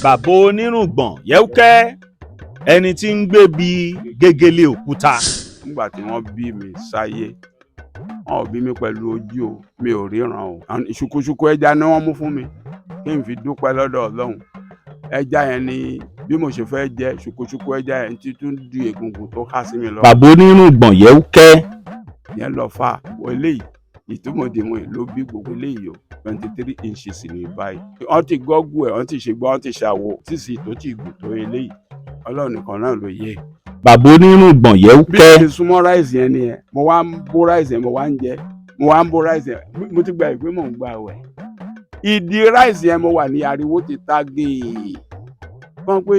bàbá onírùngbọ̀n Yẹwukẹ ẹni tí ń gbé bí gégélé òkúta. nígbà tí wọ́n bí mi sáyé wọn ò bí mi pẹ̀lú ojú o, mi ò ríran o. ṣùkúṣùkú ẹja ni wọ́n mú fún mi kí n fi dúpẹ́ lọ́dọ̀ Ọlọ́run. ẹja yẹn ni bí mo ṣe fẹ́ jẹ ṣùkúṣùkú ẹja yẹn ti tún di egungun tó há sí mi lọ. bàbá onírùngbọ̀n Yẹwukẹ yẹn lọ fà eléyìí ìtumọ̀dìmọ̀ ló bí gbogbo eléyìí o 23 inches ní báyìí. wọ́n ti gọ́gù ẹ̀ wọ́n ti ṣe gbọ́ wọ́n ti ṣàwò títí tó ti gùn tó eléyìí Ọlọ́run nìkan náà ló yẹ. bàbá onírùngbọ̀n Yẹwukẹ. bí mo ti súnmọ́ ráìsì yẹn nìyẹn mo wá ń bó ráìsì yẹn mo wá ń jẹ mo wá ń bó ráìsì yẹn mo ti gba ìpè mò ń gbà wẹ̀. ìdí ráìsì yẹn mo wà ní ariwo ti ta gèè kàn pé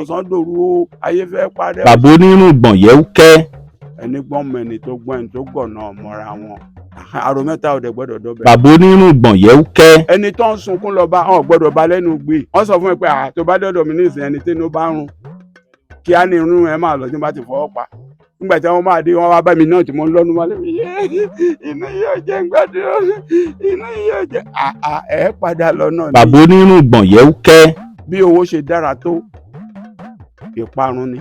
ọ̀sán dòru o ayé fẹ́ parẹ́. bàbá onírùngbọ̀n Yẹwukẹ. ẹni gbọ́n mọ ẹni tó gbọ́n ẹni tó gbọ̀nà mọ́ra wọn àrò mẹ́ta ò dẹ̀ gbọ́dọ̀ dọ́bẹ̀. bàbá onírùngbọ̀n Yẹwukẹ. ẹni tó ń sunkún lọ bá ọ̀ gbọ́dọ̀ bá lẹ́nu gbé wọ́n sọ fún mi pé tó bá dọ́dọ̀ mi ní ìsìn ẹni tí inú bá ń rún kí á ní irun ẹ máa lọ tí n bá ti fọwọ́ pa nígbà tí wọ́n máa dé wọ́n wá bá mi náà tí mo ń lọ́nu wálé mi inú yìí ò jẹ́ gbádùn inú yìí ò jẹ́ ẹ padà lọ náà. bàbá onírùngbọ̀n Yẹwukẹ. bí owó ṣe dára tó ìparun ni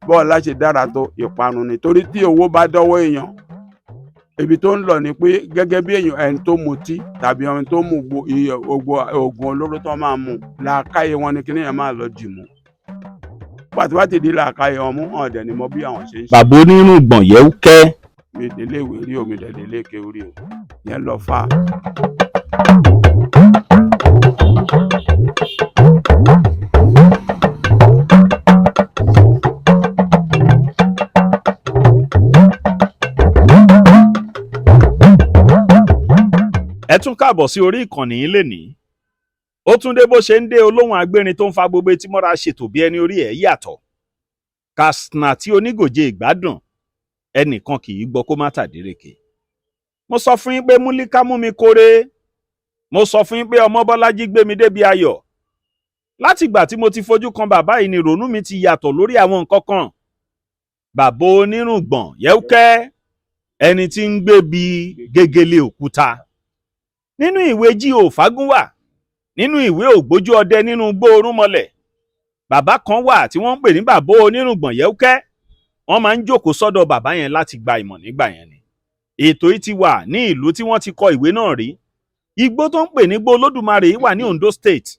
bọ́ọ̀lá ṣe dára tó ìparun ni torí tí owó bá dọ́wọ́ èèyàn ibi tó ń lọ ni pé gẹ́gẹ́ bí èèyàn ẹni tó mutí tàbí ẹni tó mu oògùn olóró tó máa mu làákàyè wọn ni kíní yẹn máa lọ dì mú pàtó ti di làákàyè wọn mú hàn dẹ̀ ni mo bí àwọn ṣe ń ṣe. bàbá onírùngbọ̀n Yẹwukẹ. mi délé ìwé rí o mi délé kéwú rí o yẹn lọ fà. ẹ tún káàbọ̀ sí orí ìkànnì yín lénìí. ó tún dé bó ṣe ń dé olóhùn agbérin tó ń fa gbogbo etí mọ́ra ṣètò bí ẹni orí ẹ̀ yàtọ̀. kàsnà tí onígòjé ìgbádùn ẹnìkan kì í gbọ́ kó má tàdírèké. mo sọ fún yín pé múlíká mú mi kórè. mo sọ fún yín pé ọmọ Bọ́lájí gbé mi débi ayọ̀. látìgbà tí mo ti fojú kan bàbá yìí ni ìrònú mi ti yàtọ̀ lórí àwọn nǹkan kan. bàbá onírùngbọ̀n Yẹwukẹ ẹni tí ń gbé bí gégélé òkúta. nínú ìwé G.O. Fágúnwà nínú ìwé ògbójú ọdẹ nínú gbóòórùn mọ́lẹ̀ bàbá kan wà tí wọ́n ń pè ní bàbá onírùngbọ̀n Yẹwukẹ. wọ́n máa ń jókòó sọ́dọ̀ bàbá yẹn láti gba ìmọ̀ nígbà yẹn ni. ètò yìí ti wà ní ìlú tí wọ́n ti kọ ìwé náà rí. igbó tó ń pè ní Igbó Olódùmarè yìí wà ní Ondo State.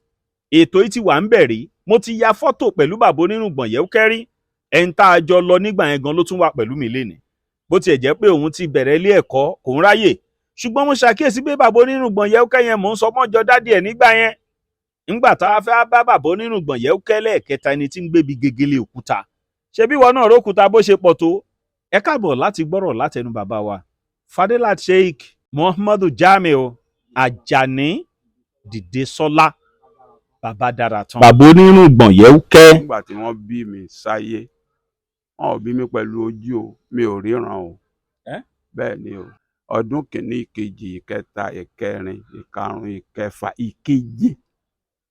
ètò yìí ti wà ń bẹ̀ rí. mo ti ya fọ́tò pẹ̀lú bàbá onírùngbọ̀n Yẹwukẹ rí. ẹni tá a jọ lọ nígbà yẹn gan ló tún wà pẹ̀lú mi lénìí. bó tiẹ̀ jẹ́ pé òun ti bẹ̀rẹ̀ ilé ẹ̀kọ́ kò ń ráyè ṣùgbọ́n mo ṣàkíyèsí pé bàbá onírùngbọ̀n Yẹwukẹ yẹn mò ń sọ mọ́jọ dádì ẹ̀ nígbà yẹn. ńgbà tá a fẹ́ bá bàbá onírùngbọ̀n Yẹwukẹ lẹ́ẹ̀kẹta ẹni tí ń gbébi gégélé òkúta. ṣebí wọn náà rókúta bó ṣe pọ̀ tó. ẹ káàbọ̀ láti gbọ́rọ̀ látẹnu bàbá wa Fadilat Sheikh Muhammadu Jamiu Ajani Dìdesọ́lá bàbá dára tán. bàbá onírùngbọ̀n Yẹwukẹ. nígbà tí wọ́n bí mi sáyé wọn ò bí mi pẹ̀lú ojú o, mi ò ríran o. bẹ́ẹ̀ ni o ọdún kìíní ìkejì ìkẹta ìkẹrin ìkarùn ìkẹfà ìkeje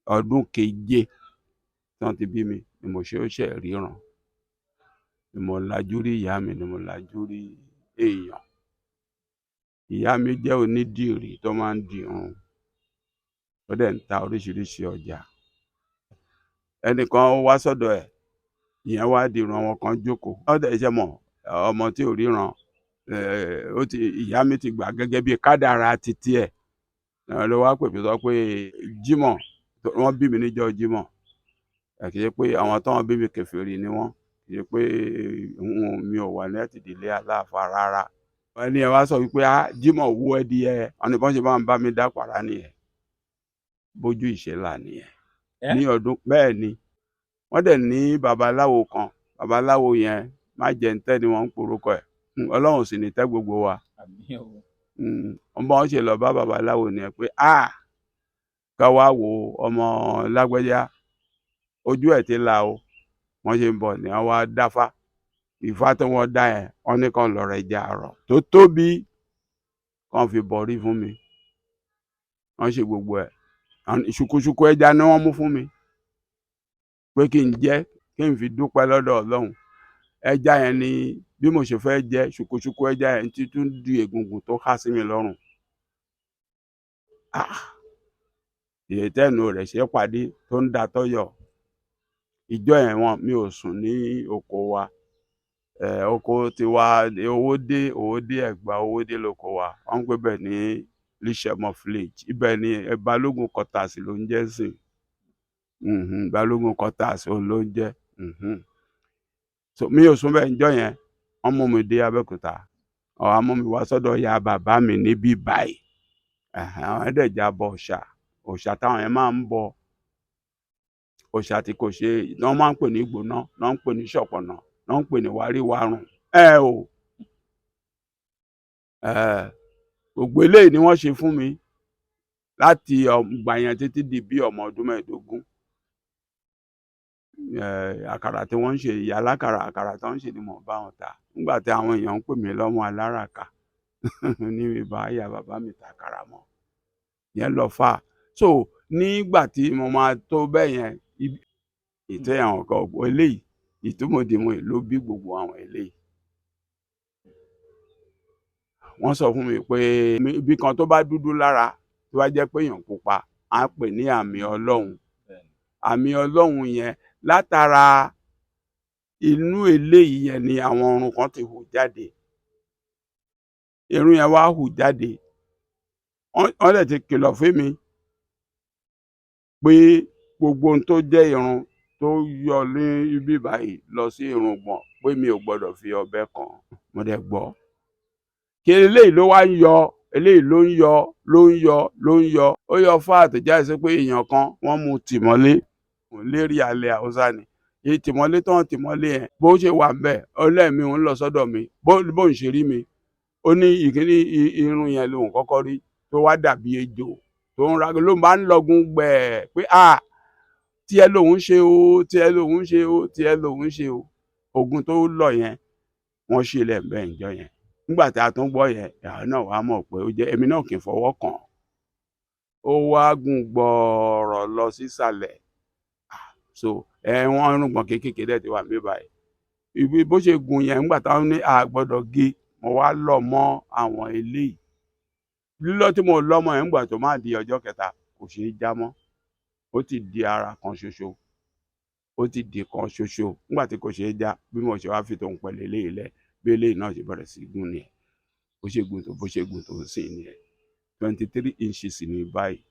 ọdún keje tí wọ́n ti bí mi ni mo ṣe ó ṣe ríran ni mo lajú rí ìyá mi ni mo lajú rí èèyàn. ìyá mi jẹ́ onídìrí tó máa ń dirun ó dẹ̀ ń ta oríṣiríṣi ọjà. ẹnìkan wá sọ́dọ̀ ẹ̀ ìyẹn wá dirun àwọn kan jókòó ó dẹ̀ ṣe mọ̀ ọmọ tí ò ríran ìyá mi ti gbà gẹ́gẹ́ bí kádàrá títí ẹ̀ ló wá pè mí sọ pé Jímọ̀ wọ́n bí mi níjọ́ Jímọ̀ kì í ṣe pé àwọn tó bí mi kèfèrí ni wọ́n kì í ṣe pé mi ò wà ní ẹ̀tìdílé aláàfáà rárá. ẹni ẹ wá sọ wípé Jímọ̀ wú ẹ di ẹ ọ̀nà ìbọn ṣe máa ń bá mi dá pàrà nìyẹn bójú ìṣẹ̀lá nìyẹn ní ọdún bẹ́ẹ̀ ni wọ́n dẹ̀ ní babaláwo kan babaláwo yẹn má jẹ́ ń tẹ́ ni wọ́n ń porúkọ ẹ̀ Ọlọ́run sì ní tẹ́ gbogbo wa. ọmọ wọn ṣe lọ bá babaláwo ni ẹ pé ká wá wo ọmọ lágbẹ́já ojú ẹ̀ ti là o wọ́n ṣe ń bọ̀ ní wọ́n wá dáfá ìfá tí wọ́n dá yẹn wọ́n ní kan lọ́rọ̀ ẹja àrọ̀ tó tóbi kan fi bọ̀rí fún mi wọ́n ṣe gbogbo ẹ̀ ṣùkúṣùkú ẹja ni wọ́n mú fún mi pé kí n jẹ kí n fi dúpẹ́ lọ́dọ̀ Ọlọ́run. ẹja yẹn ni bí mo ṣe fẹ́ jẹ ṣùkúṣùkú ẹja yẹn ti tún di egungun tó há sí mi lọ́rùn. èyí tẹ́nu rẹ̀ ṣe pàdé tó ń da tọ́yọ̀. Ìjọ yẹn mi ò sùn ní oko wa. Oko tiwa owó dé Ẹ̀gbá, owó dé lóko wa. Wọ́n ń pè bẹ́ẹ̀ ní Lísẹ̀mọ̀ village. Ibẹ̀ ni Balógun quarters ló ń jẹ́ sìn. Balógun quarters ló ń jẹ́. So mi ò sùn bẹ́ẹ̀ níjọ́ yẹn. Wọ́n mú mi dé Abẹ́òkúta. Wọ́n mú mi wá sọ́dọ̀ ìyá bàbá mi níbí báyìí. Àwọn ẹ̀dẹ̀jà bọ òòṣà táwọn yẹn máa ń bọ. Òòṣà tí kò ṣe wọ́n máa ń pè ní Ìgbóná, wọ́n ń pè ní Ṣọ̀pọ̀nà, wọ́n ń pè ní Wáríwárùn. Gbogbo eléyìí ni wọ́n ṣe fún mi láti ìgbà yẹn títí di bí ọmọ ọdún 15. Àkàrà tí wọ́n ń ṣe, ìyá alákàrà, àkàrà tí wọ́n ń ṣe ni mò ń bá wọn tà. Nígbà tí àwọn èèyàn ń pè mí lọ́mọ aláràkà ní ìbá ìyá bàbá mi ta àkàrà mọ́. Yẹn lọ fà. So nígbà tí mo máa tó bẹ́ẹ̀ yẹn, ìtẹ́ àwọn kan eléyìí, ìtumọ̀dìmọ̀ ló bí gbogbo àwọn eléyìí. Wọ́n sọ fún mi pé ibi kan tó bá dúdú lára, tó bá jẹ́ pé èèyàn pupa, á pè ní àmì Ọlọ́run. Àmì Ọlọ́run yẹn látara inú eléyìí yẹn ni àwọn ọrùn kan ti hù jáde. Irun yẹn wá hù jáde. Wọ́n dẹ̀ ti kìlọ̀ fún mi pé gbogbo ohun tó jẹ́ irun tó yọ ní ibi báyìí lọ sí Irugbọn pé mi ò gbọ́dọ̀ fi ọ̀bẹ kàn. Mo dẹ̀ gbọ́. Kí eléyìí ló wá ń yọ, eléyìí ló ń yọ. Ó yọ fún àtẹ̀jáde sí pé èèyàn kan wọ́n mú tìmọ́lé lérí alẹ́ Haúsá ni. Èyí tìmọ́lé yẹn bó ṣe wà ńbẹ̀, ọlẹ́mi òun lọ sọ́dọ̀ mi bó ń ṣe rí mi. Ó ní ìkíní irun yẹn lòun kọ́kọ́ rí tó wá dàbí ejò tó ń rago ló máa ń lọgun gbẹ̀ẹ́ pé tiẹ̀ lòun ṣe o. Ogun tó lọ yẹn wọ́n ṣe lẹ̀ bẹ́ẹ̀ níjọ́ yẹn. Nígbà tí a tún gbọ́ yẹn, ìyá náà wá mọ̀ pé ó jẹ́ èmi náà kì í fọwọ́ kàn. Ó wá gùn gbọ̀ọ̀rọ̀ lọ sísàlẹ̀. So wọ́n Irùngbọ̀n kéékèèké dẹ̀ ti wà níbí báyìí. Ibi bó ṣe gùn yẹn nígbà táwọn ní a gbọ́dọ̀ gé, mo wá lọ mọ́ àwọn eléyìí. Lílọ́ tí mo lọ́ mọ́ yẹn nígbà tó máa di ọjọ́ kẹta kò ṣeé já mọ́. Ó ti di ara kan ṣoṣo. Nígbà tí kò ṣeé já, bí mo ṣe wá fi tòun pẹ̀lú eléyìí lẹ̀, bí eléyìí náà ṣe bẹ̀rẹ̀ sí gùn nìyẹn. Bó ṣe gùn tó sì nìyẹn. 23 inches ní báyìí.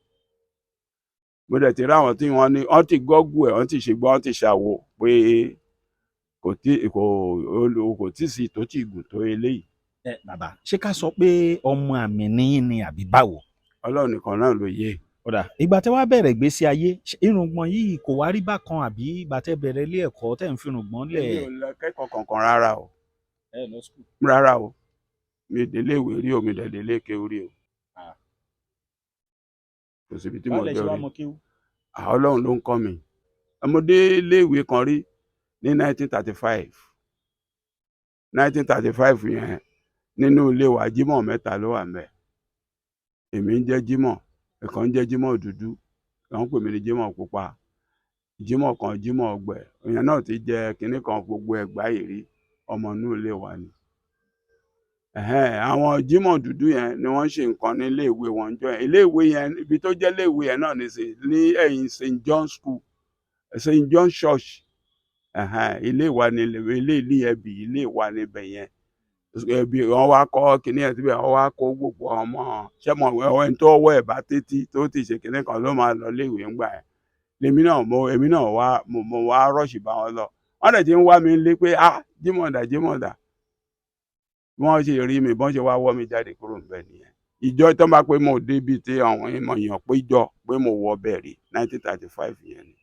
Mo dẹ̀ ti rí àwọn tí wọ́n ti gọ́gù ẹ̀, wọ́n ti ṣe gbọ́, wọ́n ti ṣàwò pé kò tí sí tó ti gùn tó eléyìí. Bàbá, ṣé ká sọ pé ọmọ àmì níyìn ni àbí báwo? Ọlọ́run nìkan náà ló yé. Ìgbà tẹ́ wá bẹ̀rẹ̀ ìgbésí ayé, Irugbọn yìí kò wá rí bákan àbí ìgbà tẹ́ bẹ̀rẹ̀ ilé ẹ̀kọ́ tẹ́ ń fi Irugbọn lẹ̀? Mi ò lọ kẹ́kọ̀ọ́ kankan rárá o. Rárá o. Mi délé ìwé rí o, mi délé kéwú rí o. Kò síbi tí mo jọ rí. Ọlọ́run ló ń kọ́ mi. Mo dé ilé ìwé kan rí ní 1935. 1935 yẹn nínú ilé wa Jímọ̀ 3 ló wà ńbẹ̀. Èmi ń jẹ́ Jímọ̀, ìkan ń jẹ́ Jímọ̀ dúdú, wọ́n pè mí ní Jímọ̀ pupa. Jímọ̀ kan Jímọ̀ ọgbẹ̀. Ìyẹn náà ti jẹ́ kinní kan gbogbo Ẹ̀gbá yìí rí, ọmọ inú ilé wa ni. Àwọn Jímọ̀ dúdú yẹn ni wọ́n ṣe nǹkan ní ilé ìwé wọn jọ yẹn. Ilé ìwé yẹn ibi tó jẹ́ ilé ìwé yẹn náà ní ẹ̀yìn St. John School, St. John Church. Ilé ìwà ni ilé ẹbí, ilé ìwà níbẹ̀ yẹn. Ẹbí wọn wá kọ́ kinní ẹ̀ síbẹ̀, wọ́n wá kó gbogbo ọmọ ṣẹ́mọ̀ ẹni tó ọwọ́ ẹ̀ bá tètè tó ti ṣe kinní kan ló máa lọ ilé ìwé ńgbà yẹn. Èmi náà wá rọ́ọ̀ṣì bá wọn lọ. Wọ́n dẹ̀ ti ń wá mi lé pé Jímọ̀ dà. Wọ́n ṣe rí mi, bọ́n ṣe wá wọ́ mi jáde kúrò níbẹ̀ nìyẹn. Ìjọ tó bá pé mo débi tí àwọn èèyàn péjọ pé mo wọ bẹ́ẹ̀ rí 1935 yẹn ni.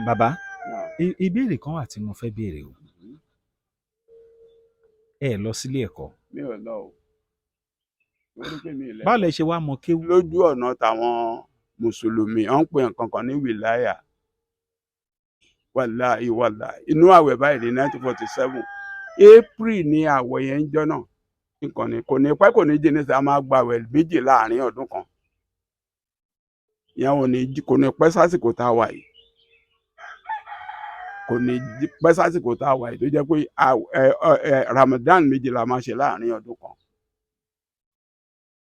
Bàbá, ìbéèrè kan wà tí mo fẹ́ béèrè o. Ẹ lọ sílé ẹ̀kọ́? Mi ò lọ o. Báwo lẹ ṣe wá mọ kéwú? Lójú ọ̀nà táwọn Mùsùlùmí, wọ́n ń pè nǹkan kan ní wìláyà. Wàláhì inú àwẹ̀ báyìí ní 1947 April ní àwẹ̀ yẹn ń jọ́ náà. Kò ní pẹ́ kò ní jẹ́ nísìnyí, a máa gba àwẹ̀ 2 láàrin ọdún kan. Ìyẹn kò ní pẹ́ sásìkò tá a wà yìí. Kò ní pẹ́ sásìkò tá a wà yìí tó jẹ́ pé Ramadan 2 la máa ṣe láàrin ọdún kan.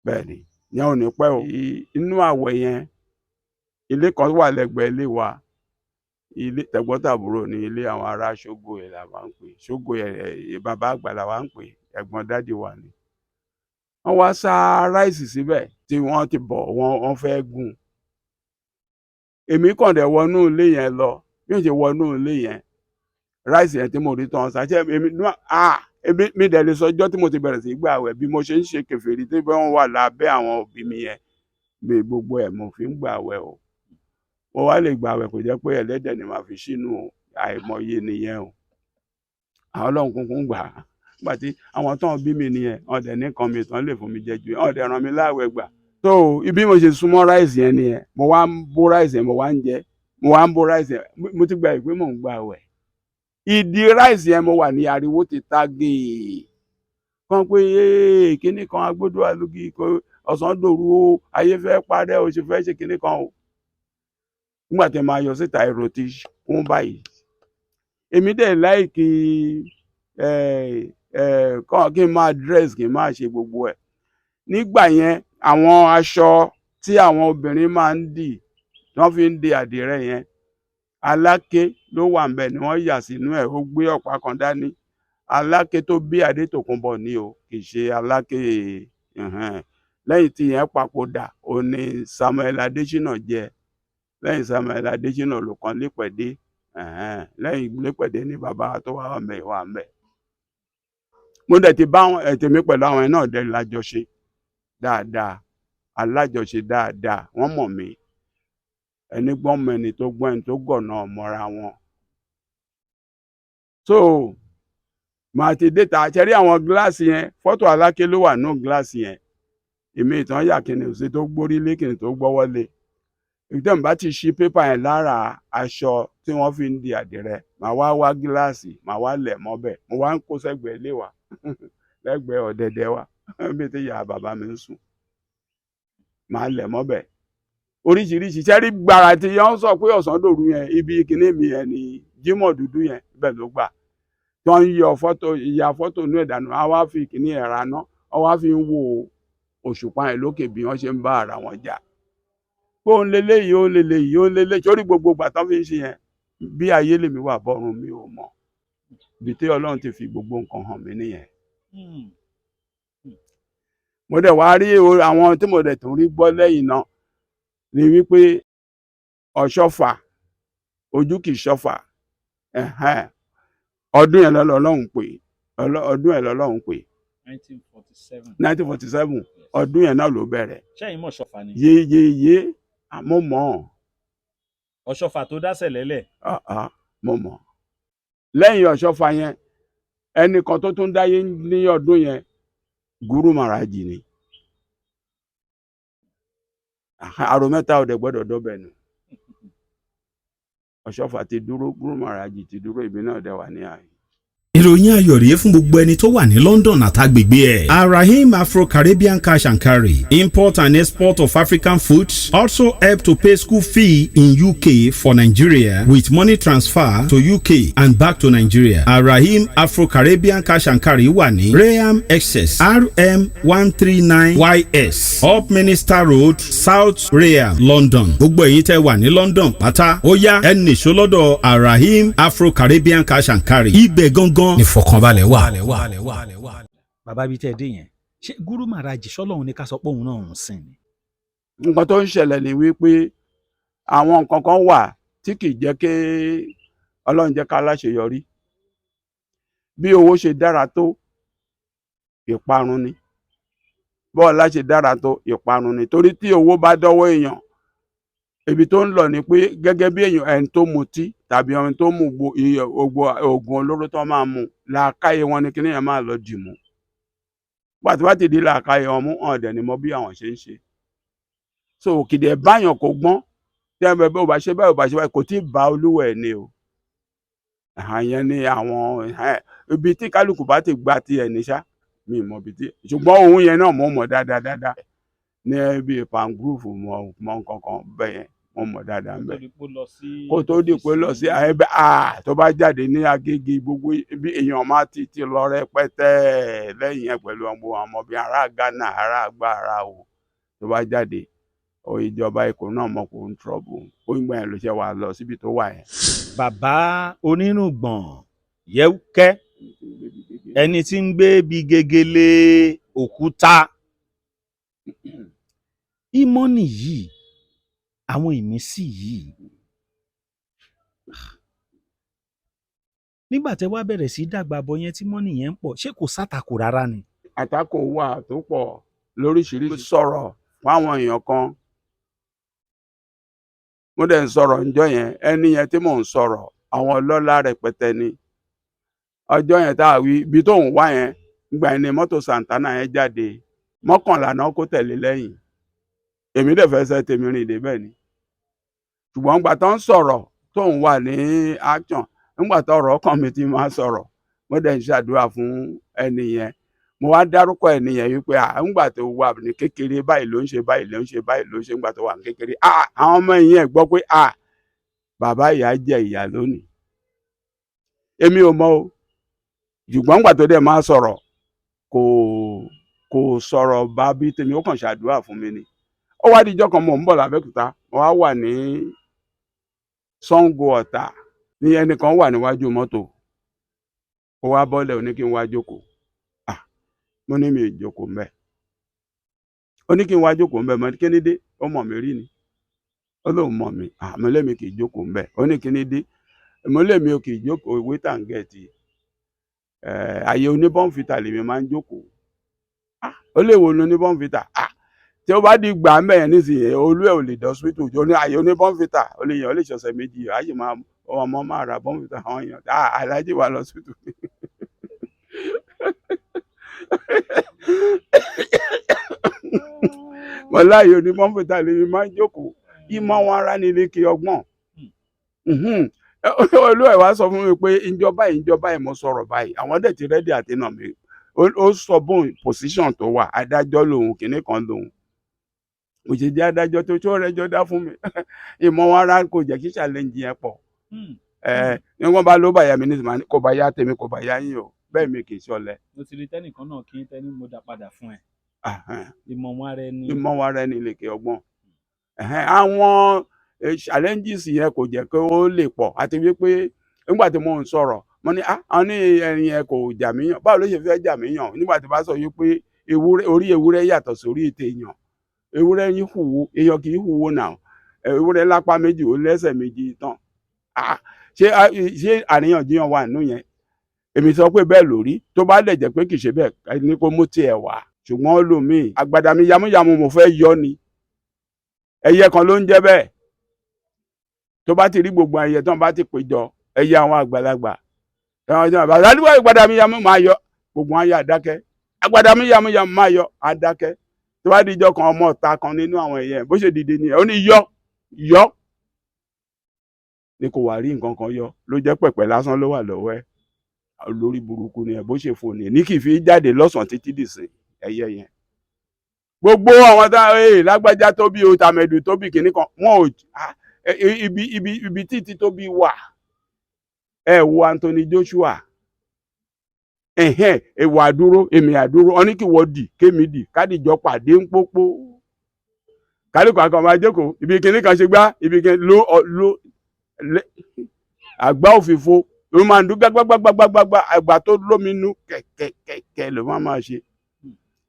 bẹ́ẹ̀ ni yẹn ò ní pẹ́ o. Inú àwẹ̀ yẹn ilé kan wà lẹ́gbẹ̀ẹ́ ilé wa, ilé tẹ̀gbọ́ntàbúrò ní ilé àwọn ará Ṣógò yẹn la máa ń pè. Ṣógò yẹn bàbá àgbà la wá ń pè, ẹ̀gbọ́n dádì wa ni. Wọ́n wá sá ráìsì síbẹ̀ tí wọ́n ti bọ̀, wọ́n fẹ́ gùn. Èmi kàn dẹ̀ wọnú ilé yẹn lọ, bí mo ṣe wọnú ilé yẹn, ráìsì yẹn tí mo rí tán ṣàṣẹ mi dẹ̀ lè sọ ọjọ́ tí mo ti bẹ̀rẹ̀ sí gbà àwẹ̀ bí mo ṣe ń ṣe kèfèrí tí wọ́n wà lábẹ́ àwọn òbí mi yẹn, mi gbogbo ẹ̀ mo fi ń gbà àwẹ̀ o. Mo wá lè gbà àwẹ̀ kò jẹ́ pé ẹlẹ́dẹ̀ ni màá fi sínú àìmọye nìyẹn o. Àwọn Ọlọ́run kúnkún gbà á. Nígbà tí àwọn tán bí mi nìyẹn, wọ́n dẹ̀ ní nǹkan mi tán lè fún mi jẹ ju, wọ́n dẹ̀ ràn mí láwẹ̀ gbà. So ibi mo ṣe súnmọ́ ráìsì yẹn nìyẹn, mo wá ń bó ráìsì yẹn, mo wá ń jẹ, mo wá ń bó ráìsì yẹn, mo ti gbà pé mò ń gbà àwẹ̀. Ìdí ráìsì yẹn mo wà ní ariwo ti ta gèè kan pé kíní kan agbódò alúgi ọ̀sán dòru o, ayé fẹ́ parẹ́ o, ṣe fẹ́ ṣe kíní kan o. Nígbà tí màá yọ síta èrò ti kún báyìí. Èmi dẹ̀ láìkí kí n máa dress, kí n máa ṣe gbogbo ẹ̀. Nígbà yẹn àwọn aṣọ tí àwọn obìnrin máa ń dì, wọ́n fi ń de àdìrẹ yẹn, aláké ló wà ńbẹ̀ ni wọ́n yà sínú ẹ̀, ó gbé ọ̀pá kan dání. Aláké tó bí Adétòkunbọ̀ ni o, kì í ṣe aláké lẹ́yìn tí yẹn papòdà ó ní Samuel Adésínà jẹ. Lẹ́yìn Samuel Adésínà ló kan Lépẹ̀dé, lẹ́yìn Lépẹ̀dé ni bàbá tó wà ńbẹ̀. Mo dẹ̀ ti bá tèmi pẹ̀lú àwọn ẹ̀ náà dẹ̀ lájọṣe dáadáa, alájọṣe dáadáa, wọ́n mọ̀ mí. Ẹni gbọ́n mọ ẹni tó gbọ́n, ẹni tó gọ̀nà mọ́ra wọn. So màá ti dé ta ṣẹ́rí àwọn gíláàsì yẹn, fọ́tò Aláké ló wà nínú gíláàsì yẹn. Èmi ìtàn yà kìnìún sí tó gbórí lé kìnìún tó gbọ́wọ́ lé. Ìtàn bá ti ṣí pépà yẹn lára aṣọ tí wọ́n fi ń di àdìrẹ, màá wá gíláàsì, màá wá lẹ̀ mọ́bẹ̀. Mo wá ń kó sẹ́gbẹ̀ẹ́ ilé wa, lẹ́gbẹ̀ẹ́ ọ̀dẹ̀dẹ̀ wa, bí ti ìyá bàbá mi ń sùn. Màá lẹ̀ mọ́bẹ̀. Oríṣiríṣi ṣẹ́rí gbàrà tí yẹn sọ pé ọ̀sán dòru yẹn, ibi kíní mi yẹn ni Jímọ̀ dúdú yẹn, ibẹ̀ ló gbà. Tí wọ́n ń ìyá fọ́tò inú ẹ̀dànù, a wá fi kíní ẹ̀ raná, wọ́n wá fi ń wo òṣùpá yẹn lókè bí wọ́n ṣe ń bá ara wọn jà. Pé ó ń leléyìí, ó ń leléyìí, ó ń leléyìí, sórí gbogbo ìgbà tán fi ń ṣe yẹn, bí ayé lèmi wà bọ́run mi ò mọ̀. Ibi tí Ọlọ́run ti fi gbogbo nǹkan hàn mí nìyẹn. Mo dẹ̀ wá rí àwọn tí mo dẹ̀ tún rí gbọ́ lẹ́yìn náà ni wípé Ọ̀ṣọ́fà, ojú kìí ṣọ́fà, ọdún yẹn lọ́lọ́run pè, ọdún yẹn lọ́lọ́run pè. 1947 ọdún yẹn náà ló bẹ̀rẹ̀. Ṣẹ́yìn mọ̀ Ọ̀ṣọ́fà ni? Yéyéyé, mo mọ̀. Ọ̀ṣọ́fà tó dásẹ̀ lẹ́lẹ̀? Mo mọ̀. Lẹ́yìn Ọ̀ṣọ́fà yẹn, ẹnìkan tó tún dáyé ní ọdún yẹn, Guru Maharaj ni. Àrò mẹ́ta ọ̀dẹ̀ gbọ́dọ̀ dọ́bẹ̀ nù. Ọ̀ṣọ́fà ti dúró, Guru Maharaj ti dúró, ìbí náà dẹ̀ wà ní ààyè. Ìròyìn ayọ̀ rèé fún gbogbo ẹni tó wà ní London àtàgbègbè ẹ̀. Arahim Afro-Caribbean Cash and Carry, import and export of African foods, also help to pay school fee in UK for Nigeria with money transfer to UK and back to Nigeria. Arahim Afro-Caribbean Cash and Carry wà ní Rayham Excess RM 139YS Up Minister Road, South Rayham, London. Gbogbo ẹ̀yin tẹ́ wà ní London pátá, ó yá ẹ nìṣó lọ́dọ̀ Arahim Afro-Caribbean Cash and Carry. Ibẹ̀ gangan ní fọkànbalẹ̀ wà. Bàbá bíi tẹ́ ẹ dé yẹn, ṣé Guru Maharaj ṣọ́lọ́run ní ká sọ pé òun náà ń sìn ni? Nǹkan tó ń ṣẹlẹ̀ ni wípé àwọn nǹkan kan wà tí kì í jẹ́ kí Ọlọ́run jẹ́ ká láṣeyọrí. Bí owó ṣe dára tó, ìparun ni. Bọ́ọ̀lá ṣe dára tó, ìparun ni. Torí tí owó bá dọ́wọ́ èèyàn, ibi tó ń lọ ni pé gẹ́gẹ́ bí èèyàn ẹni tó mutí tàbí ẹni tó mu oògùn olóró tó máa mu, làákàyè wọn ni kíní yẹn máa lọ dì mú. Pàtó bá ti di làákàyè wọn mú, ọ̀dẹ̀ ni mo bí àwọn ṣe ń ṣe. So kìdẹ̀ báyàn kò gbọ́n, tí ẹ bẹ bó bá ṣe báyìí kò tí ì bá olúwẹ̀ ni o. Àyẹn ni àwọn ibi tí kálukú bá ti gba ti ẹ̀ níṣá, mi mọ̀ bí tí, ṣùgbọ́n òun yẹn náà mo mọ̀ dáadáa ní ibi pangrove mọ̀ nǹkan kan bẹ́ẹ̀ yẹn. wọ́n mọ̀ dáadáa ń bẹ̀. kó tó di pé lọ sí ẹbẹ tó bá jáde ní Agége gbogbo bí èèyàn máa ti lọ rẹpẹtẹ lẹ́yìn ẹ̀ pẹ̀lú ọmọ bíi ará Ghana ará àgbà ará o tó bá jáde ìjọba Èkó náà mọ̀ kó ń trọ́bù ó ń gbà yẹn ló ṣe wà lọ síbi tó wà yẹn. bàbá onírùngbọ̀n Yẹwukẹ ẹni tí ń gbé bí gegele òkúta ìmọ̀nì yìí àwọn ìmísí yìí nígbà tẹ́ wá bẹ̀rẹ̀ sí dàgbà bọ̀ yẹn tí mọ́nì yẹn ń pọ̀ ṣé kò sátakò rárá ni. àtakò wà tó pọ̀ lóríṣiríṣi sọ̀rọ̀ fún àwọn èèyàn kan mo dẹ̀ ń sọ̀rọ̀ ńjọ́ yẹn ẹni yẹn tí mò ń sọ̀rọ̀ àwọn ọlọ́lá rẹpẹtẹ ni ọjọ́ yẹn tá a wí ibi tó ń wá yẹn gbà ní mọ́tò Santana yẹn jáde 11 náà kó tẹ̀lé lẹ́yìn èmi dẹ̀ fẹ́ ṣe tèmi rìn débẹ̀ ni ṣùgbọ́n gbà tó ń sọ̀rọ̀ tó ń wà ní action nígbà tó ọ̀rọ̀ ọkàn mi ti máa sọ̀rọ̀ mo dẹ̀ ń ṣàdúrà fún ẹni yẹn mo wá dárúkọ ẹni yẹn wípé nígbà tó wà ní kékeré báyìí ló ń ṣe báyìí ló ń ṣe báyìí ló ń ṣe nígbà tó wà ní kékeré àwọn ọmọ yẹn gbọ́ pé bàbá ìyá jẹ ìyá lónìí èmi ò mọ̀ o ṣùgbọ́n nígbà tó dẹ̀ máa sọ̀rọ̀ kò sọ̀rọ̀ bá bí tèmi ó kàn ṣàdúrà fún mi ni ó wá díjọ́ kan mò ń bọ̀ l'Abẹ́òkúta mo wá wà ní Ṣàngó Ọ̀tà ní ẹnìkan wà níwájú mọ́tò ó wá bọ́lẹ̀ ó ní kí n wá jókòó mo ní mi ì jókòó mbẹ̀ ó ní kí n wá jókòó mbẹ̀ mo ní kí ni dé ó mọ̀ mí rí ni ó lóun mọ̀ mí mo lé mi kì í jókòó mbẹ̀ ó ní kí ni dé mo lé mi ò kì í jókòó wait and get àyè oníbọ̀nfìtà lèmi máa ń jókòó ó lè wo oníbọ̀nfìtà tí ó bá di gbà mẹ́yẹn nísìnyí olú ẹ̀ ò lè dán hospital tó ní àyè oníbọ̀nfìtà ó lè yàn ó lè ṣọ̀sẹ̀ méjì àyè ọmọ máa ra bọ̀nfìtà àwọn èèyàn aláàjì wà lọ hospital. mo láyè oníbọ̀nfìtà lèmi máa ń jókòó ìmọ̀ wọn ara ní ilé kí ọgbọ́n olú ẹ̀ wá sọ fún mi pé ìjọba yìí mo sọ̀rọ̀ báyìí àwọn dẹ̀ ti rẹ́dí àti nà mí ó sọ bóun position tó wà adájọ́ lòun kìnnì kan lòun mo ṣe jẹ́ adájọ́ tó tó rẹjọ́ dá fún mi ìmọ̀ wọn ara kò jẹ́ kí challenge yẹn pọ̀ ní wọ́n bá ló bàyà mi nísìnyí kò bá yá tèmi kò bá yá yín o bẹ́ẹ̀ mi kì í ṣọ̀lẹ. mo ti rí tẹ́nìkan náà kí tẹ́ni mo dá padà fún ẹ ìmọ̀ wọn ara ẹni lè kí ọgbọ́n àwọn challenges yẹn kò jẹ́ kó ó lè pọ̀ àti wípé nígbà tí mo ń sọ̀rọ̀ mo ní àwọn ní ẹni yẹn kò jà mí yàn báwo ló ṣe fẹ́ jà mí yàn nígbà tí bá sọ wípé orí ewúrẹ́ yàtọ̀ sórí ètè èèyàn ewúrẹ́ yín hùwù èèyàn kì í hùwù náà ewúrẹ́ lápá méjì ó lẹ́sẹ̀ méjì tán ṣé àríyànjiyàn wà nínú yẹn èmi sọ pé bẹ́ẹ̀ lórí tó bá dẹ̀ jẹ́ pé kì í ṣe bẹ́ẹ̀ ní kó mú tiẹ̀ wá ṣùgbọ́n ó lò mí àgbàdà mi yamuyamu mo fẹ́ yọ ni ẹyẹ kan ló ń jẹ́ bẹ́ẹ̀ tó bá ti rí gbogbo ẹyẹ tó bá ti péjọ ẹyẹ àwọn àgbàlagbà àdúgbò àgbàdà mi yamu máa yọ gbogbo wọn yà dákẹ́ àgbàdà mi yamu máa yọ àdákẹ́ tó bá díjọ kan ọmọ ọ̀tá kan nínú àwọn ẹyẹ bó ṣe dìde nìyẹn ó ní yọ ni kò wá rí nǹkan kan yọ ló jẹ́ pẹ̀pẹ̀ lásán ló wà lọ́wọ́ ẹ̀ lórí burúkú ni ẹ̀ bó ṣe fò ní kì í fi jáde lọ́sàn-án títí dìsìn ẹyẹ yẹn gbogbo àwọn lágbájá tó bí o tàmẹ̀dù tó bí kìnnì kan wọn ò ibi títí tó bí wà ẹ wo Anthony Joshua èwà àdúró èmi àdúró ọ ní kí wọ́n dì kémi dì kádìjọ pàdé ń pópó kálíkò àkàn máa jókòó ibi kìnnì kan ṣe gbá ibi kìnnì ló àgbá òfìfo ló máa ń dún gbágbágbágbágbá àgbà tó lóminú kẹ̀kẹ̀kẹ̀ ló máa ṣe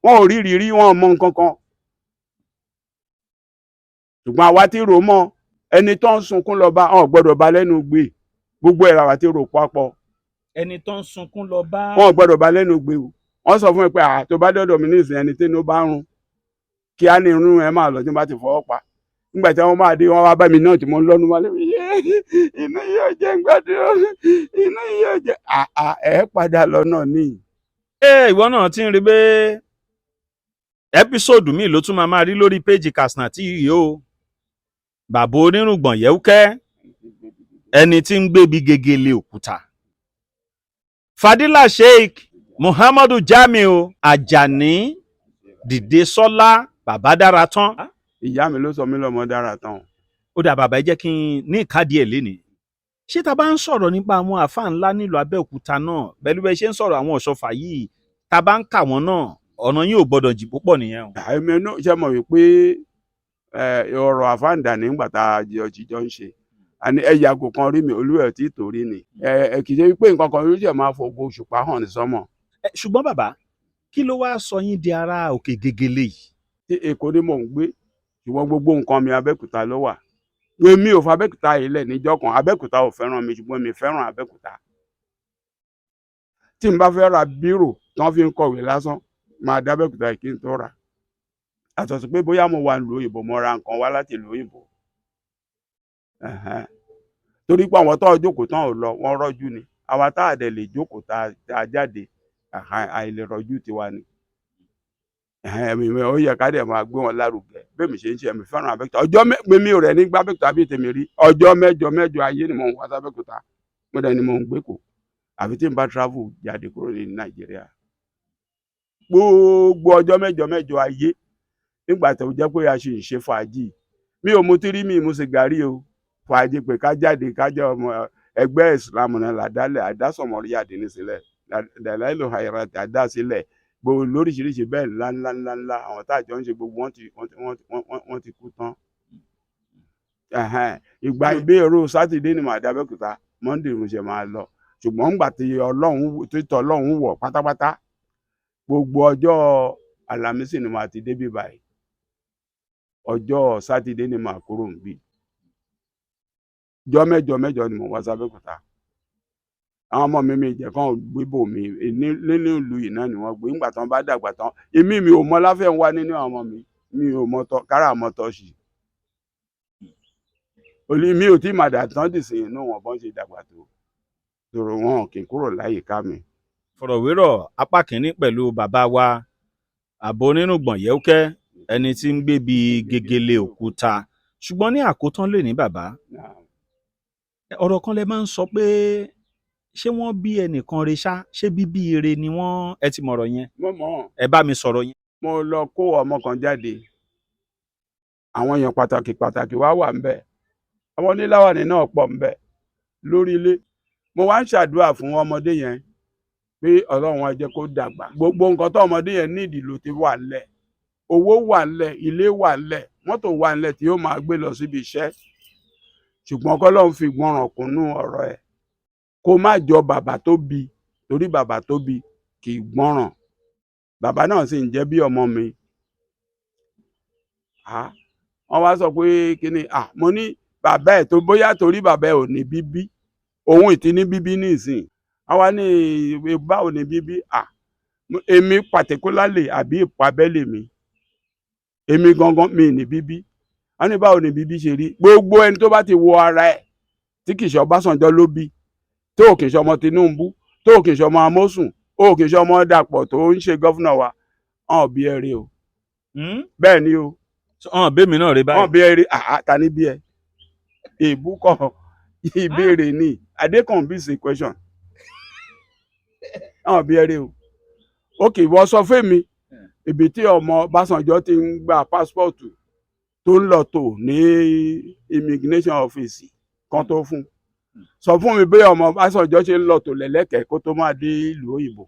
wọn ò rí wọn mọ nǹkan kan ṣùgbọ́n àwa ti rò mọ́ ẹni tó ń sunkún lọ bá ọ̀ gbọ́dọ̀ bá lẹ́nu gbé gbogbo ẹ̀ làwa ti rò papọ̀ ẹni tó ń sunkún lọ bá wọn ò gbọ́dọ̀ bá lẹ́nu gbé o wọ́n sọ fún mi pé tó bá dọ́dọ̀ mi ní ìsìn ẹni tí inú bá ń rún kí á ní irun ẹ máa lọ tí wọ́n bá ti fọwọ́ pa nígbà tí wọ́n máa dé wọ́n wá bá mi náà tí mo ń lọ́nu wálé inú yóò jẹ́ gbádùn inú yóò jẹ́ ẹ̀ padà lọ́nà ní. ìwọ náà ti ń rí bẹ́ẹ̀ ẹ́písòdù míì ló tún máa rí lórí péjì Katsina TV o bàbá onírùngbọ̀n Yẹwukẹ ẹni tí ń gbébi gegele òkúta Fadila Sheikh Muhammadu Jamiu Ajani Dìde Sọ́lá bàbá dára tán. ìyá mi ló sọ mí lọ́mọ dára tán. ó dà bàbá ẹ jẹ́ kí n ní ìkádìí ẹ̀ lénìí. Ṣé ta bá ń sọ̀rọ̀ nípa àwọn àáfàá ńlá nílùú Abẹ́òkúta náà pẹ̀lú bẹ́ẹ̀ ṣe ń sọ̀rọ̀ àwọn Ọ̀ṣọ́fà yìí, ta bá ń kà wọ́n náà ọ̀nà yín ò gbọ́dọ̀ jì púpọ̀ nìyẹn o. àìmọ̀ inú ṣe mọ̀ wípé ọ̀rọ̀ àfáǹdà nígbà tá a jọ ń ṣe àní ẹ̀yà kò kan rí mi olúwẹ̀ tí torí ni kì í ṣe wípé nǹkan kan ló ṣe máa fògo òṣùpá hàn ní sọ́mọ̀. Ṣùgbọ́n bàbá kí ló wá sọ yín di ará òkè gegele yìí? tí Èkó ni mò ń gbé ṣùgbọ́n gbogbo nǹkan mi Abẹ́òkúta ló wà. Èmi ò fa Abẹ́òkúta yìí lẹ̀ níjọ́ kan, Abẹ́òkúta ò fẹ́ràn mi ṣùgbọ́n mi fẹ́ràn Abẹ́òkúta. tí n bá fẹ́ ra bírò tí wọ́n fi ń kọ̀wé lásán máa dá Abẹ́òkúta yìí kí n tó rà. àtọ̀sí pé bóyá mo wà nílùú òyìnbó mo ra nǹkan wá láti ìlú òyìnbó. torí pé àwọn tó jókòó tán ò lọ wọ́n rọ́jú ni, àwa tá a dẹ̀ lè jókòó tá a jáde àìlè rọ́jú tiwa ni. ó yẹ ká dẹ̀ máa gbé wọn lárugẹ bẹ́ẹ̀ mi ṣe ń ṣe mi fẹ́ràn Abẹ́òkúta. ọjọ́ mi ò rẹ̀ ní gbá Abẹ́òkúta bíi tèmi rí. ọjọ́ mẹ́jọ ayé ni mò ń wá sí Abẹ́òkúta, mo dẹ̀ ni mò ń gbé kó àfi tí n bá travel jáde kúrò ní Nàìjíríà. gbogbo ọjọ́ mẹ́jọ ayé nígbà tó jẹ́ pé a ṣe ń ṣe fàájì, mi ò mutí rí, mi ò mu sìgárì o. fàájì pé ká jáde ká jẹ́ ọmọ ẹgbẹ́ ìsìlámù náà làdálẹ̀ àdásọ̀mọ́rí àdínní sílẹ̀ dàláìlò àyàrá àdá sílẹ̀ gbogbo lóríṣiríṣi bẹ́ẹ̀ ńláńlá àwọn tá àjọ ń ṣe gbogbo wọ́n ti kú tán. ìgbà ìgbéró sátidé ni màá dé Abẹ́òkúta, Monday mo ṣe máa lọ. ṣùgbọ́n ńgbà tí Ọlọ́run wọ̀ pátápátá gbogbo ọjọ́ Àlàmísì ni màá ti débí báyìí, ọjọ́ sátidé ni màá kúrò níbí. ọjọ́ mẹ́jọ ni mò ń wá sí Abẹ́òkúta. àwọn ọmọ mi ìjẹ́ kan gbébò mi nínú ìlú yìí náà ni wọ́n gbé. nígbà tí wọ́n bá dàgbà tán èmi ò mọ láfẹ́ ń wá nínú àwọn ọmọ mi ò mọ kára mọ́ tọ́ṣì. mi ò tí màdà tán dì sí inú wọn bọ́n ṣe dàgbà tó tòrò wọn kì í kúrò láyìíká mi. Fọ̀rọ̀wérọ̀ apá kìíní pẹ̀lú bàbá wa àbò onírùngbọ̀n Yẹwukẹ ẹni tí ń gbé bíi gegele òkúta. ṣùgbọ́n ní àkótán lè ní bàbá ọ̀rọ̀ kan lẹ máa ń sọ pé ṣé wọ́n bí ẹnìkan re ṣá, ṣé bíbí ire ni wọ́n, ẹ ti mọ̀rọ̀ yẹn? mo mọ̀. ẹ bá mi sọ̀rọ̀ yẹn. mo lọ kó ọmọ kan jáde, àwọn èèyàn pàtàkì wá wà ńbẹ̀, àwọn oníláwàní náà pọ̀ ńbẹ̀ lórí ilé. mo wá ń ṣàdúrà fún ọmọdé yẹn pé Ọlọ́run á jẹ́ kó dàgbà. gbogbo nǹkan tó ọmọdé yẹn nídìí ló ti wà ńlẹ̀, owó wà ńlẹ̀, ilé wà ńlẹ̀, mọ́tò wà ńlẹ̀ tí yóò máa gbé lọ síbi iṣẹ́. ṣùgbọ́n k'Ọlọ́run fi gbọ́ràn kúnnú ọ̀rọ̀ ẹ̀, kó má jọ bàbá tó bí, torí bàbá tó bí kì í gbọ́ràn. bàbá náà sì ń jẹ́ bí ọmọ mi. wọ́n wá sọ pé kíni, mo ní bàbá ẹ̀ tó bóyá torí bàbá ẹ̀ ò ní bíbí, òun ìtí ní bíbí nísìn. àwa ní báwo ní bíbí, èmi particularly àbí ìpàbẹ́lẹ̀ mi, èmi gangan mi ní bíbí. wọ́n ní báwo ní bíbí ṣe rí. gbogbo ẹni tó bá ti wo ara ẹ̀ tí kì í ṣe Ọbásanjọ́ ló bí, tó kì í ṣe ọmọ Tinubu, tó kì í ṣe ọmọ Amósùn, ó kì í ṣe ọmọ Dàpọ̀ tó ń ṣe gọ́fúnà wa, ọ̀n bí ẹ rí o. bẹ́ẹ̀ ni o. ọ̀n bẹ́ẹ̀ mi náà rí báyìí. ọ̀n bí ẹ rí, ta ni bí ẹ? èébú kọ́ ìbéèrè ni, adékàn bí ṣe question. ọ̀n bí ẹ rí o. ókè ìwọ sọ fún mi ibi tí ọmọ Ọbásanjọ́ ti ń gba pásítọ̀tù tó ń lọ tò ní immigration office kan tó fún. sọ fún mi bí ọmọ Ọbásanjọ́ ṣe ń lọ tò lẹ́lẹ́kẹ̀ẹ́ kó tó máa dé ìlú òyìnbó.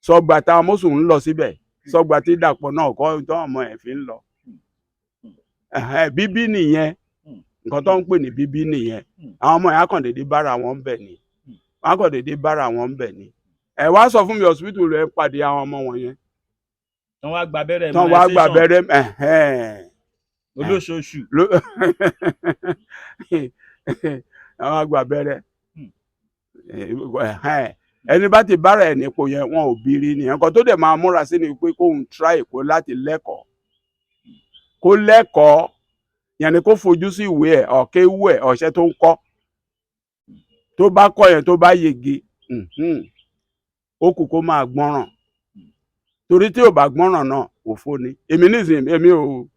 sọgbà tá Amósùn ń lọ síbẹ̀, sọgbà tí Dàpọ̀ náà kọ́ tó ọmọ ẹ̀ fi ń lọ. bíbí nìyẹn, nǹkan tó ń pè ní bíbí nìyẹn. àwọn ọmọ yẹn á kàn dédé bára wọn ń bẹ̀ ni, wọn á kàn dédé bára wọn ń bẹ̀ ni. ẹ wá sọ fún mi hospital rẹ pàdé àwọn ọmọ wọn yẹn. tán wá gba abẹ́rẹ́ tán wá gba abẹ́rẹ́ olóṣooṣù. àwọn àgbà abẹ́rẹ́ ẹni bá ti bára ẹ̀ nípò yẹn wọn ò bírí nìyẹn. nǹkan tó dẹ̀ máa múra sí ni pé kóun try kó láti lẹ́kọ̀ọ́, kó lẹ́kọ̀ọ́ yẹn ni kó fojú sí ìwé ẹ̀ ọ̀kẹ́wù ẹ̀ ọ̀ṣẹ́ tó ń kọ́. tó bá kọ́ yẹn tó bá yege ó kù kó máa gbọ́ràn, torí tí ò bá gbọ́ràn náà òfo ni. èmi nísìnyí èmi ò,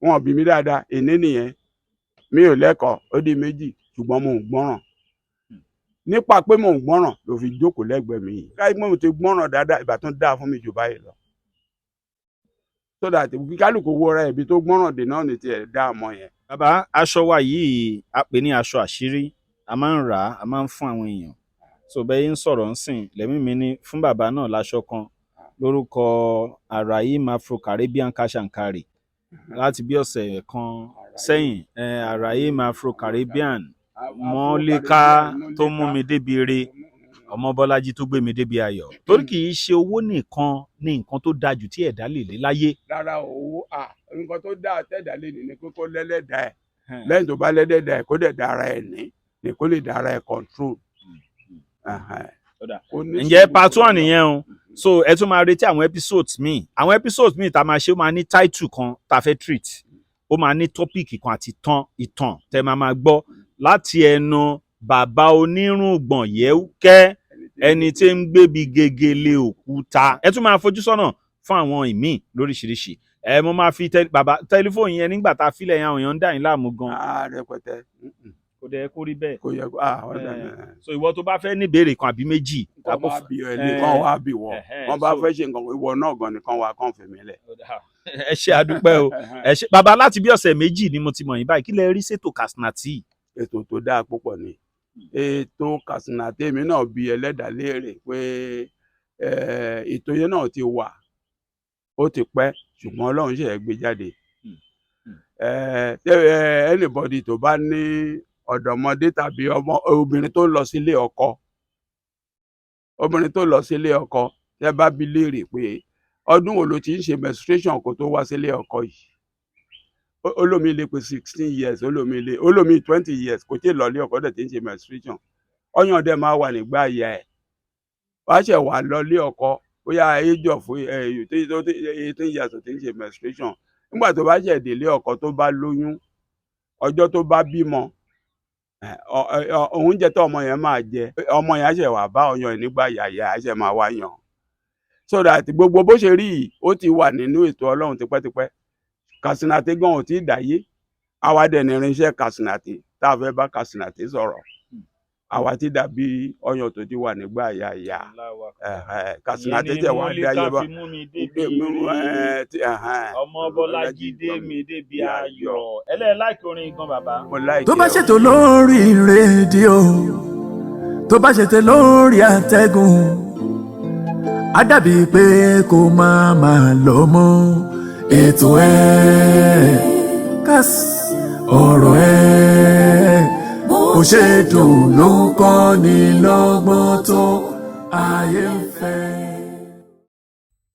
wọn bí mi dáadáa, èní nìyẹn, mi ò lẹ́kọ̀ọ́ ó di méjì, ṣùgbọ́n mo ń gbọ́ràn. nípa pé mo ń gbọ́ràn ló fi jókòó lẹ́gbẹ̀ẹ́ mi yìí. káyọ̀ mo ti gbọ́ràn dáadáa ìgbà tó ń dáa fún mi jù báyìí lọ. so that kálukú wo ra ibi tó gbọ́ràn dé náà ní tiẹ̀ dá àmọ́ yẹn. bàbá aṣọ wa yìí a pè ní aṣọ àṣírí a máa ń rà á a máa ń fún àwọn èèyàn so bẹ́ẹ̀ yín sọ̀rọ̀ ń sìn lẹ́mí mi ní fún bàbá náà láṣọ kan lórúkọ Arahim Afro-Caribbean Cash and Carry láti bí ọ̀sẹ̀ kan sẹ́yìn Arahim Afro-Caribbean mọ́líká tó mú mi débi ire ọmọ Bọ́lájí tó gbé mi débi ayọ̀ torí kì í ṣe owó nìkan ní nǹkan tó dáa jù tí ẹ̀dá lè lé láyé. rárá owó nǹkan tó dáa tẹ̀dá lé ní kókó lẹ́lẹ́dàá ẹ̀ lẹ́yìn tó bá lẹ́lẹ́dàá ẹ̀ kó dẹ̀ dára ẹ̀ ní kó lè dára ẹ̀ control. ǹjẹ́ part 1 nìyẹn o so ẹ tún máa retí àwọn episodes míì tá a máa ṣe ó máa ní title kan tá a fẹ́ treat ó máa ní topic kan àti ìtàn tẹ́ máa gbọ́ láti ẹnu bàbá onírùngbọ̀n Yẹwukẹ ẹni tí ń gbébi gegele òkúta ẹ tún máa fojú sọ́nà fún àwọn ìmíì lóríṣiríṣi mo máa fi bàbá tẹlifóònù yẹn nígbà tá a filẹ̀ yẹn àwọn èèyàn ń dà yín láàmú gan. rẹpẹtẹ. kò dẹ̀ kó rí bẹ́ẹ̀. kò yẹ so ìwọ tó bá fẹ́ ní ìbéèrè kan àbí méjì. kàn wá bí ẹnìkan wá bí wọ wọn bá fẹ́ ṣe nǹkan ìwọ náà gan nìkan wá kàn fèmí lẹ̀. ẹ ṣe àdúpẹ́ o ẹ ṣe bàbá láti bí ọ̀sẹ̀ méjì ni mo ti mọ̀ yín báyìí kí lẹ rí ṣètò Kasinati. ètò tó dáa púpọ̀ ni ètò Kasinati èmi náà bí ẹlẹ́dàá léèrè pé ètò yẹn náà ti wà ó ti pẹ́ ṣùgbọ́n Ọlọ́run ṣe é gbé jáde. Anybody tó bá ní ọ̀dọ́mọdé tàbí obìnrin tó lọ sílé ọkọ tẹ́ bá bi léèrè pé ọdún wo ló ti ń ṣe menstruation kó tó wá sílé ọkọ yìí olómi lè pé 16 years olómi 20 years kò tí ì lọlé ọkọ dẹ̀ tí ń ṣe menstruation ọyàn dẹ̀ máa wà nígbà ìyá ẹ̀ wá ṣẹ̀ wà lọlé ọkọ bóyá age of 18 years tí ń ṣe menstruation nígbà tó bá ṣẹ̀ délé ọkọ tó bá lóyún ọjọ́ tó bá bímọ oúnjẹ tó ọmọ yẹn máa jẹ ọmọ yẹn á ṣẹ̀ wà bá ọyàn nígbà ìyá á ṣẹ̀ máa wá yàn so that gbogbo bó ṣe rí yìí ó ti wà nínú ètò Ọlọ́run tipẹ́tipẹ́ Kasinati gan ò tí ì dáyé àwa dẹ̀ ní irinṣẹ́ Kasinati tá a fẹ́ bá Kasinati sọ̀rọ̀ àwa ti dàbí ọyàn tó ti wà nígbà ìyá Kasinati jẹ́ wà dáyé bá ọmọ Bọ́lájí dé mi débi ayọ̀ ẹlẹ́ẹ̀láìkì orin gan bàbá. tó bá ṣètò lórí rédíò tó bá ṣètò lórí àtẹ̀gùn á dàbí pé kò máa lọ mọ́ ètò ọ̀rọ̀ bó ṣe dùn ló ń kọ́ ni lọ́gbọ́n tó ayé ń fẹ́.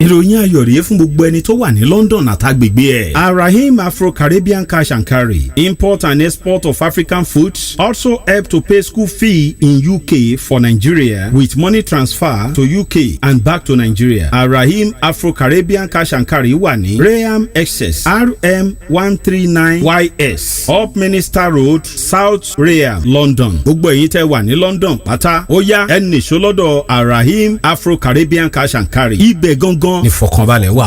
ìròyìn ayọ̀ rèé fún gbogbo ẹni tó wà ní London àtàgbègbè ẹ̀. Arahim Afro-Caribbean Cash and Carry, import and export of African foods, also help to pay school fee in UK for Nigeria with money transfer to UK and back to Nigeria. Arahim Afro-Caribbean Cash and Carry wà ní Rayham Excess RM 139YS Up Minister Road, South Rayham, London. Gbogbo ẹ̀yin tẹ́ wà ní London pátá ó yá ẹ nìṣó lọ́dọ̀ Arahim Afro-Caribbean Cash and Carry. Ibẹ̀ gangan ní fọkànbalẹ̀ wà.